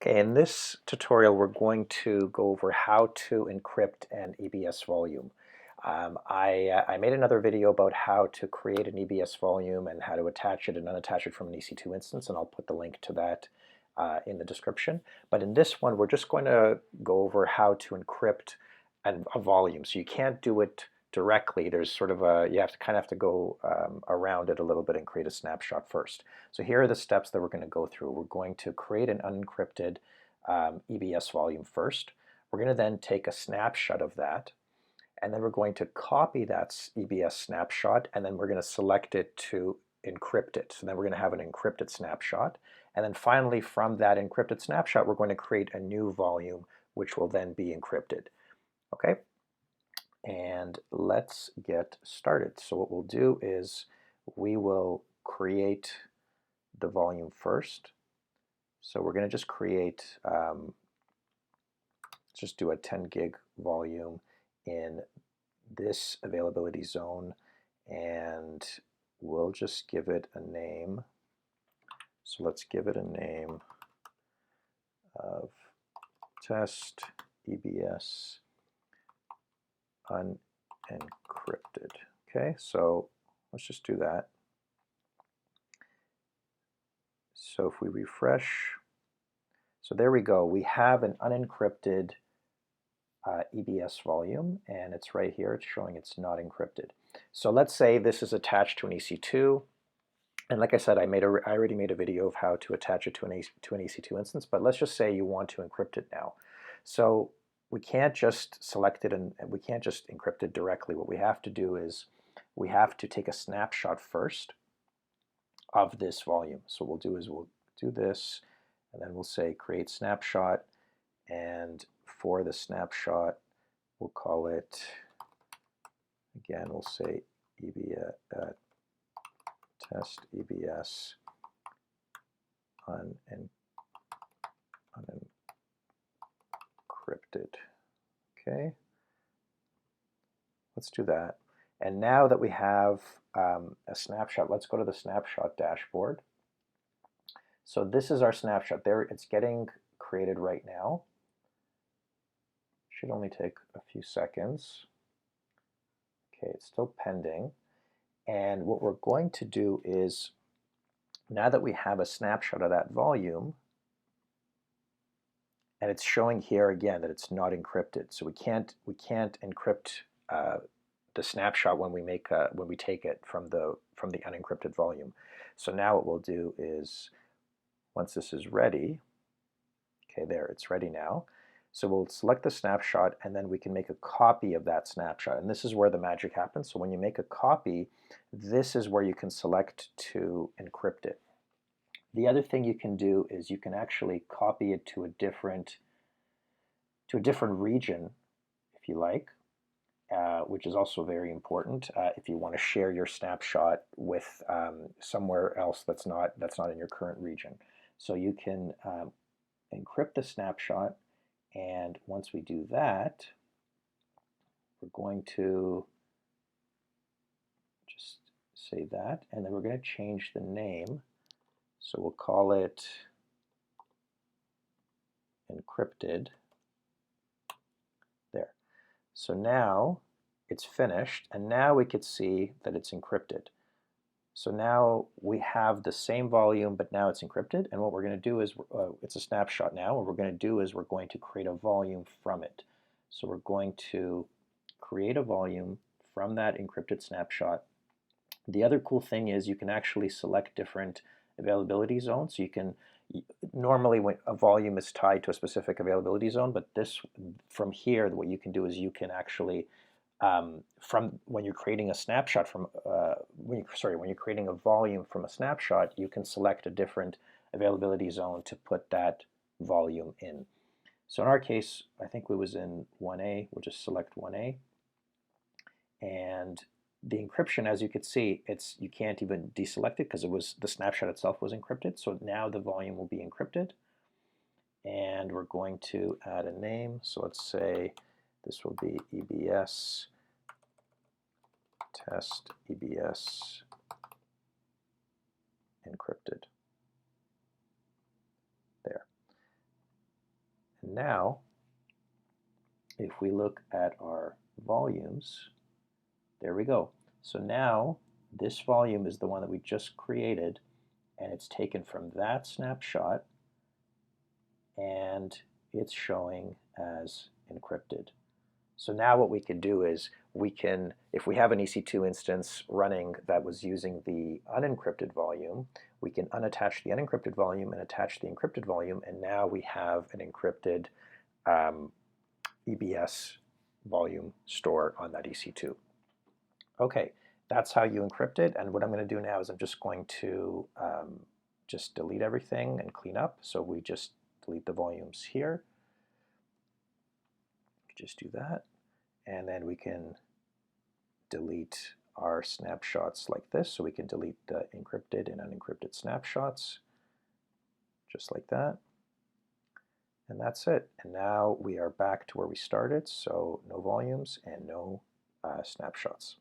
Okay, in this tutorial we're going to go over how to encrypt an EBS volume. I made another video about how to create an EBS volume and how to attach it and unattach it from an EC2 instance, and I'll put the link to that in the description. But in this one we're just going to go over how to encrypt a volume. So you can't do it directly. There's sort of you have to kind of go around it a little bit and create a snapshot first. So here are the steps that we're going to go through. We're going to create an unencrypted EBS volume first. We're going to then take a snapshot of that, and then we're going to copy that EBS snapshot, and then we're going to select it to encrypt it. So then we're going to have an encrypted snapshot, and then finally from that encrypted snapshot we're going to create a new volume which will then be encrypted. Okay, and let's get started. So what we'll do is we will create the volume first. So we're going to just create, just do a 10 gig volume in this availability zone, and we'll just give it a name. So let's give it a name of test EBS unencrypted. Okay, so let's just do that. So if we refresh, so there we go. We have an unencrypted EBS volume, and it's right here. It's showing it's not encrypted. So let's say this is attached to an EC2, and like I said, I already made a video of how to attach it to an EC2 instance. But let's just say you want to encrypt it now. So we can't just select it and we can't just encrypt it directly. What we have to do is we have to take a snapshot first of this volume. So what we'll do is we'll do this, and then we'll say create snapshot, and for the snapshot we'll call it, again we'll say EBS, test EBS unencrypted. Okay, let's do that. And now that we have a snapshot, let's go to the snapshot dashboard. So this is our snapshot. There, it's getting created right now. Should only take a few seconds. Okay, it's still pending. And what we're going to do is, now that we have a snapshot of that volume, and it's showing here again that it's not encrypted, so we can't encrypt the snapshot when we take it from the unencrypted volume. So now what we'll do is, once this is ready, okay, there, it's ready now. So we'll select the snapshot, and then we can make a copy of that snapshot. And this is where the magic happens. So when you make a copy, this is where you can select to encrypt it. The other thing you can do is you can actually copy it to a different region, if you like, which is also very important if you want to share your snapshot with somewhere else that's not in your current region. So you can encrypt the snapshot, and once we do that, we're going to just say that, and then we're going to change the name. So we'll call it encrypted. There. So now it's finished, and now we could see that it's encrypted. So now we have the same volume, but now it's encrypted, and what we're going to do is, it's a snapshot now, what we're going to do is we're going to create a volume from it. So we're going to create a volume from that encrypted snapshot. The other cool thing is you can actually select different availability zones. So you can, normally when a volume is tied to a specific availability zone, but this, from here, what you can do is you can actually, from when you're creating a snapshot from, when you're creating a volume from a snapshot, you can select a different availability zone to put that volume in. So in our case, I think we was in 1A. We'll just select 1A, and the encryption, as you can see, you can't even deselect it because the snapshot itself was encrypted. So now the volume will be encrypted, and we're going to add a name. So let's say this will be EBS test EBS encrypted. There. Now, if we look at our volumes, there we go. So now this volume is the one that we just created, and it's taken from that snapshot, and it's showing as encrypted. So now what we can do is we can, if we have an EC2 instance running that was using the unencrypted volume, we can unattach the unencrypted volume and attach the encrypted volume, and now we have an encrypted EBS volume store on that EC2. Okay, that's how you encrypt it, and what I'm going to do now is I'm just going to just delete everything and clean up. So we just delete the volumes here. Just do that, and then we can delete our snapshots like this. So we can delete the encrypted and unencrypted snapshots, just like that. And that's it. And now we are back to where we started, so no volumes and no snapshots.